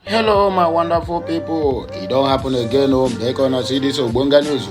Hello, my wonderful people. It don't happen again. Make on see this Obonga news.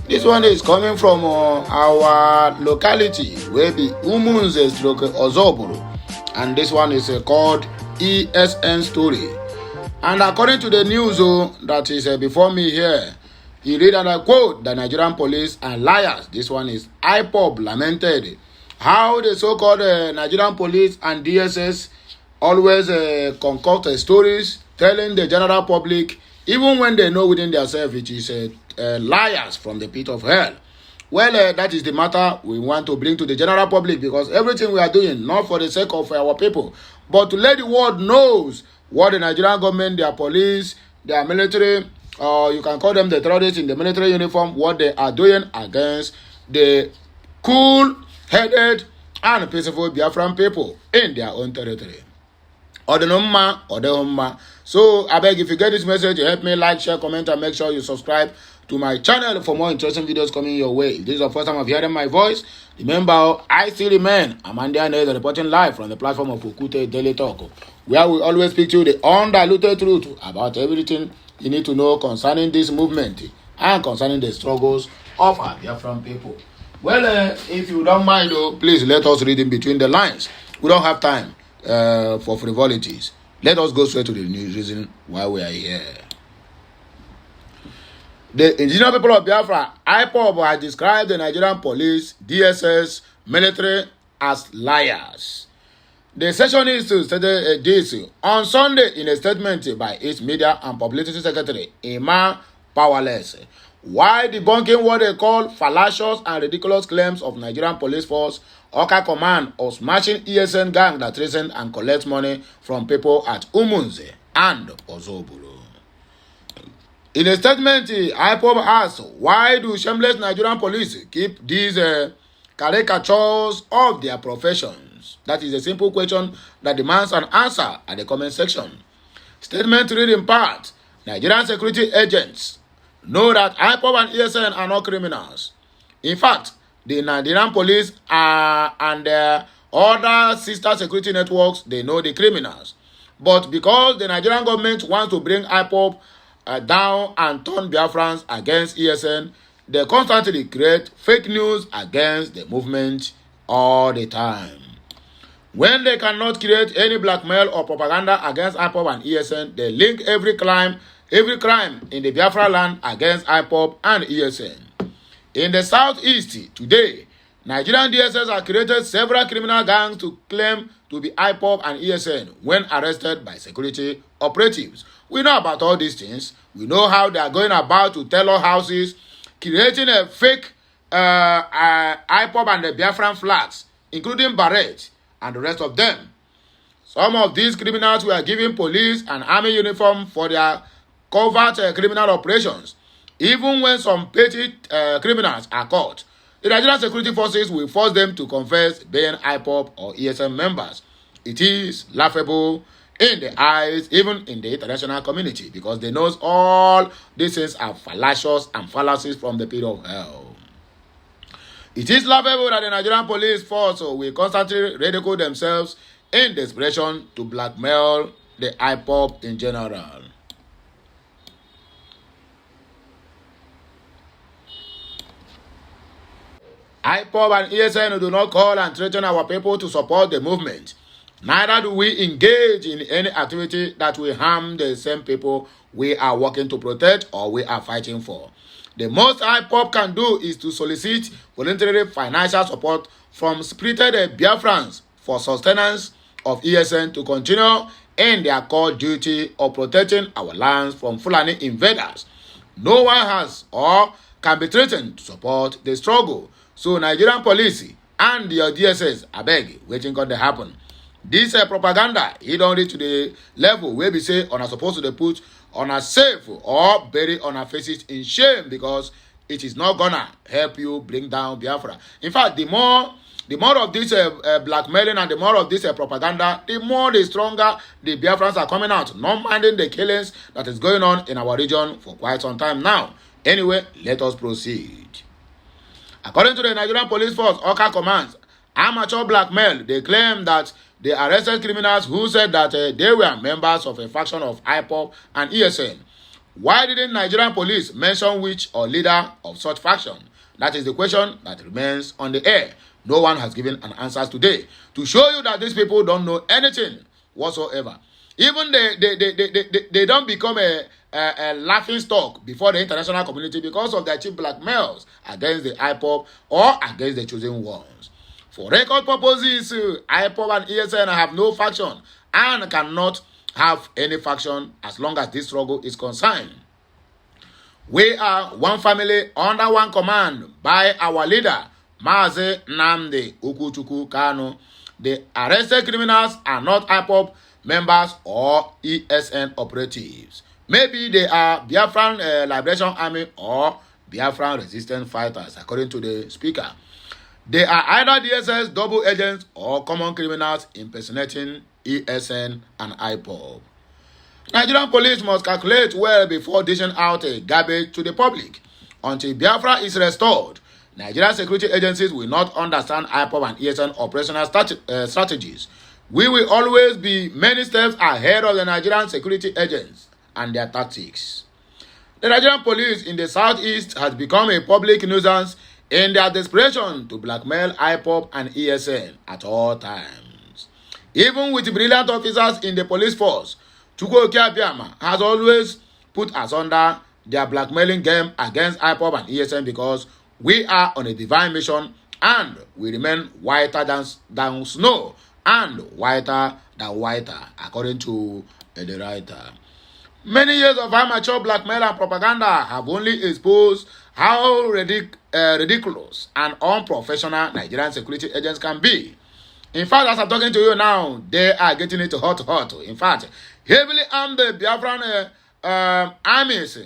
This one is coming from our locality, where the Umunze stroke Ozoburu, and this one is called ESN story. And according to the news that is before me here, he read and I quote: "The Nigerian police are liars." This one is IPOB lamented how the so-called Nigerian police and DSS always concoct stories telling the general public, even when they know within themselves it is liars from the pit of hell. Well, that is the matter we want to bring to the general public, because everything we are doing, not for the sake of our people, but to let the world knows what the Nigerian government, their police, their military, or you can call them the terrorists in the military uniform, what they are doing against the cool-headed and peaceful Biafran people in their own territory. So I beg, if you get this message, help me like, share, comment, and make sure you subscribe to my channel for more interesting videos coming your way. If this is the first time of hearing my voice, remember, I still remain Amanda Nez, reporting live from the platform of Okute Daily Talk, where we always speak to you the undiluted truth about everything you need to know concerning this movement and concerning the struggles of our Biafran people. Well, if you don't mind, please let us read in between the lines. We don't have time for frivolities. Let us go straight to the news reason why we are here. The indigenous people of Biafra, IPOB, has described the Nigerian police, DSS, military as liars. The sessionist stated this on Sunday in a statement by its media and publicity secretary, Emma Powerless, while debunking what they call fallacious and ridiculous claims of Nigerian police force Oka Command of smashing ESN gang that threaten and collect money from people at Umunze and Ozoburu. In a statement, IPOB asked, why do shameless Nigerian police keep these caricatures of their professions? That is a simple question that demands an answer at the comment section. Statement read in part: Nigerian security agents know that IPOB and ESN are not criminals. In fact, the Nigerian police and their other sister security networks, they know the criminals. But because the Nigerian government wants to bring IPOB down and turn Biafrans against ESN, they constantly create fake news against the movement all the time. When they cannot create any blackmail or propaganda against IPOB and ESN, they link every crime in the Biafra land against IPOB and ESN. In the southeast today, Nigerian DSS have created several criminal gangs to claim to be IPOB and ESN when arrested by security operatives. We know about all these things. We know how they are going about to tell our houses, creating a fake IPOB and the Biafran flags, including Barrett and the rest of them. Some of these criminals were given police and army uniform for their covert criminal operations. Even when some petty criminals are caught, the Nigerian security forces will force them to confess being IPOB or ESN members. It is laughable in the eyes, even in the international community, because they know all these things are fallacious and fallacies from the pit of hell. It is laughable that the Nigerian police force will constantly ridicule themselves in desperation to blackmail the IPOB in general. IPOB and ESN do not call and threaten our people to support the movement. Neither do we engage in any activity that will harm the same people we are working to protect or we are fighting for. The most IPOB can do is to solicit voluntary financial support from spirited Biafrans for sustenance of ESN to continue in their core duty of protecting our lands from Fulani invaders. No one has or can be threatened to support the struggle. So Nigerian police and your DSS, I beg, waiting on the happen. This propaganda, it don't reach to the level where we say on are supposed to put on a safe or bury on our faces in shame, because it is not gonna help you bring down Biafra. In fact, the more of this blackmailing and the more of this propaganda, the stronger the Biafrans are coming out, not minding the killings that is going on in our region for quite some time now. Anyway, let us proceed. According to the Nigerian Police Force, Oka Commands, amateur blackmail, they claim that they arrested criminals who said that they were members of a faction of IPOB and ESN. Why didn't Nigerian police mention which or leader of such faction? That is the question that remains on the air. No one has given an answer today to show you that these people don't know anything whatsoever. Even they don't become a laughing stock before the international community because of their cheap blackmails against the IPOB or against the chosen ones. For record purposes, IPOB and ESN have no faction and cannot have any faction as long as this struggle is concerned. We are one family under one command by our leader, Mazi Nnamdi Ukuchukwu Kanu. The arrested criminals are not IPOB members or ESN operatives. Maybe they are Biafran Liberation Army or Biafran resistance fighters, according to the speaker. They are either DSS double agents or common criminals impersonating ESN and IPOB. Nigerian police must calculate well before dishing out a garbage to the public. Until Biafra is restored, Nigerian security agencies will not understand IPOB and ESN operational strategies. We will always be many steps ahead of the Nigerian security agents and their tactics. The Nigerian police in the southeast has become a public nuisance in their desperation to blackmail IPOB and ESN at all times. Even with brilliant officers in the police force, Chukwu Okeabiama has always put us under their blackmailing game against IPOB and ESN because we are on a divine mission and we remain whiter than snow and whiter than whiter, according to the writer. Many years of amateur blackmail and propaganda have only exposed how ridiculous and unprofessional Nigerian security agents can be. In fact, as I'm talking to you now, they are getting it hot. In fact, heavily armed Biafran armies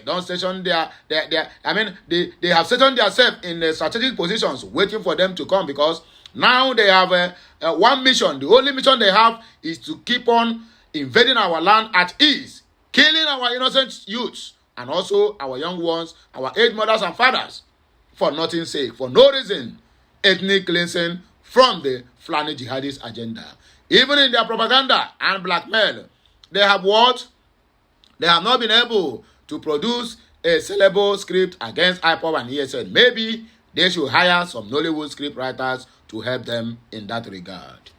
don't station they have stationed themselves in strategic positions waiting for them to come, because now they have one mission. The only mission they have is to keep on invading our land at ease, killing our innocent youths and also our young ones, our aged mothers and fathers, for nothing's sake, for no reason, ethnic cleansing from the Fulani jihadist agenda. Even in their propaganda and blackmail, they have what? They have not been able to produce a sellable script against IPOB and ESN. Maybe they should hire some Nollywood script writers to help them in that regard.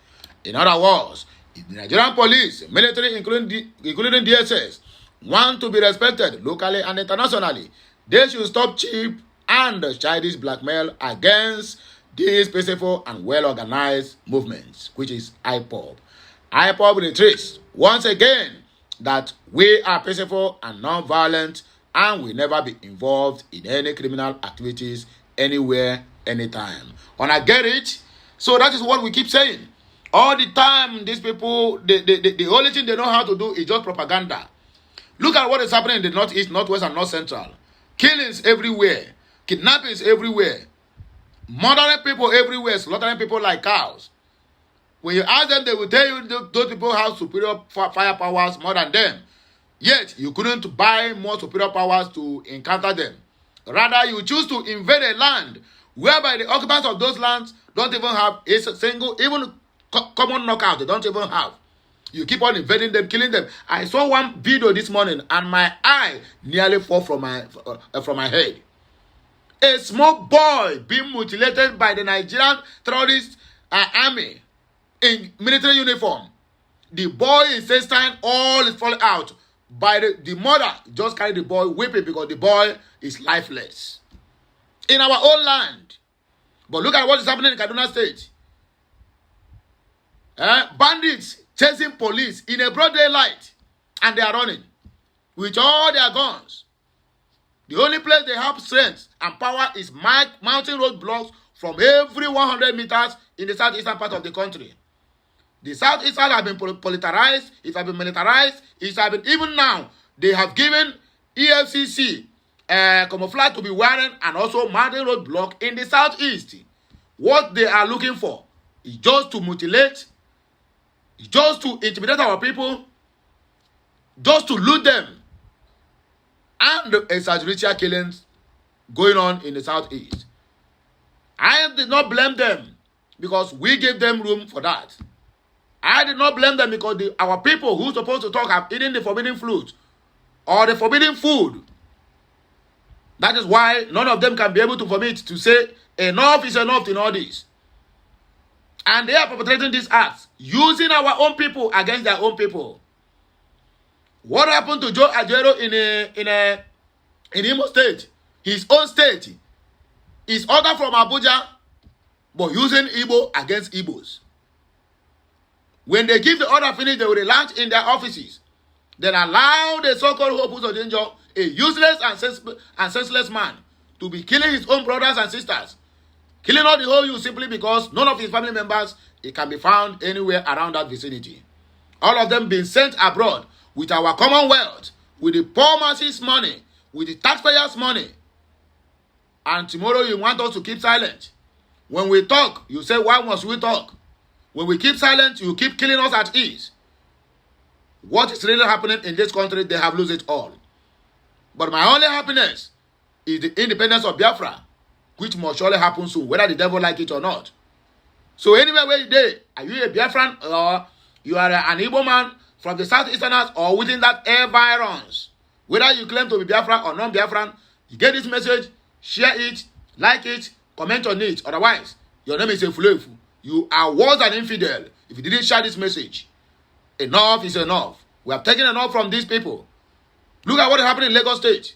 In other words, if the Nigerian police, military, including DSS, want to be respected locally and internationally, they should stop cheap and childish blackmail against these peaceful and well-organized movements, which is IPOB. IPOB reiterates once again that we are peaceful and non-violent and will never be involved in any criminal activities anywhere, anytime. And I get it. So that is what we keep saying. All the time, these people, the only thing they know how to do is just propaganda. Look at what is happening in the northeast, northwest, and north central. Killings everywhere. Kidnappings everywhere. Murdering people everywhere. Slaughtering people like cows. When you ask them, they will tell you those people have superior fire powers more than them. Yet, you couldn't buy more superior powers to encounter them. Rather, you choose to invade a land whereby the occupants of those lands don't even have a single, even common knockout. They don't even have. You keep on invading them, killing them. I saw one video this morning and my eye nearly fell from my head. A small boy being mutilated by the Nigerian terrorist army in military uniform. The boy is saying all is falling out. By the mother just carried the boy weeping because the boy is lifeless. In our own land. But look at what is happening in Kaduna State. Bandits chasing police in a broad daylight. And they are running. With all their guns. The only place they have strength and power is mountain road blocks from every 100 meters in the southeastern part of the country. The southeastern have been militarized, it has been militarized, it has been, even now, they have given EFCC camouflage to be wearing and also mountain road block in the southeast. What they are looking for is just to mutilate, just to intimidate our people, just to loot them. And extrajudicial killings going on in the southeast. I did not blame them because we gave them room for that. I did not blame them because our people who are supposed to talk have eaten the forbidden fruit or the forbidden food. That is why none of them can be able to vomit to say enough is enough in all this. And they are perpetrating these acts using our own people against their own people. What happened to Joe Ajero in Imo State? His own state is ordered from Abuja, but using Igbo against Igbos. When they give the order finish, they will relax in their offices. Then allow the so-called Hope Uzodinjo, a useless and senseless man, to be killing his own brothers and sisters. Killing all the whole youth simply because none of his family members can be found anywhere around that vicinity. All of them being sent abroad with our commonwealth, with the poor masses' money, with the taxpayers' money. And tomorrow you want us to keep silent. When we talk, you say, why must we talk? When we keep silent, you keep killing us at ease. What is really happening in this country, they have lost it all. But my only happiness is the independence of Biafra, which must surely happen soon, whether the devil like it or not. So anywhere where you dey, are you a Biafran or you are an Igbo man from the southeasterners or within that environs? Whether you claim to be Biafran or non-Biafran, you get this message, share it, like it, comment on it. Otherwise, your name is a Fulefu. You are worse than infidel if you didn't share this message. Enough is enough. We have taken enough from these people. Look at what happened in Lagos State.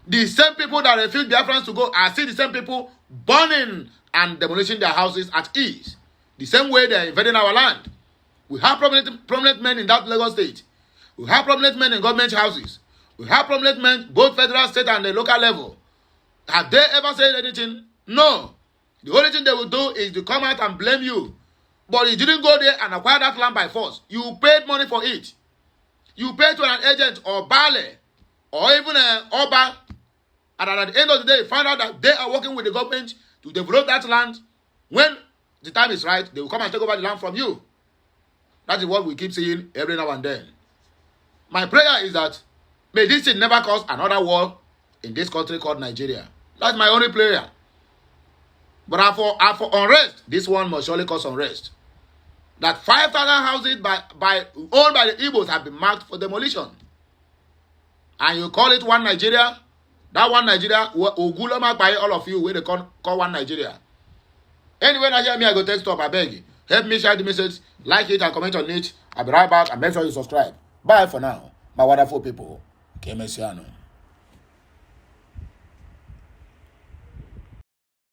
The same people that refused Biafrans to go are still the same people burning and demolishing their houses at ease. The same way they are invading our land. We have prominent men in that Lagos State. We have prominent men in government houses. We have prominent men both federal, state, and the local level. Have they ever said anything? No. The only thing they will do is to come out and blame you. But you didn't go there and acquire that land by force. You paid money for it. You paid to an agent or Bale or even an Oba. And at the end of the day, find out that they are working with the government to develop that land. When the time is right, they will come and take over the land from you. That is what we keep saying every now and then. My prayer is that may this thing never cause another war in this country called Nigeria. That's my only prayer. But for unrest, this one must surely cause unrest. That 5,000 houses owned by the Igbos have been marked for demolition. And you call it one Nigeria? That one Nigeria, Ogulama by all of you, where they call one Nigeria. Anyway, I hear me, I go text up, I beg you. Help me share the message, like it and comment on it. I'll be right back and make sure you subscribe. Bye for now, my wonderful people. Kemesiano.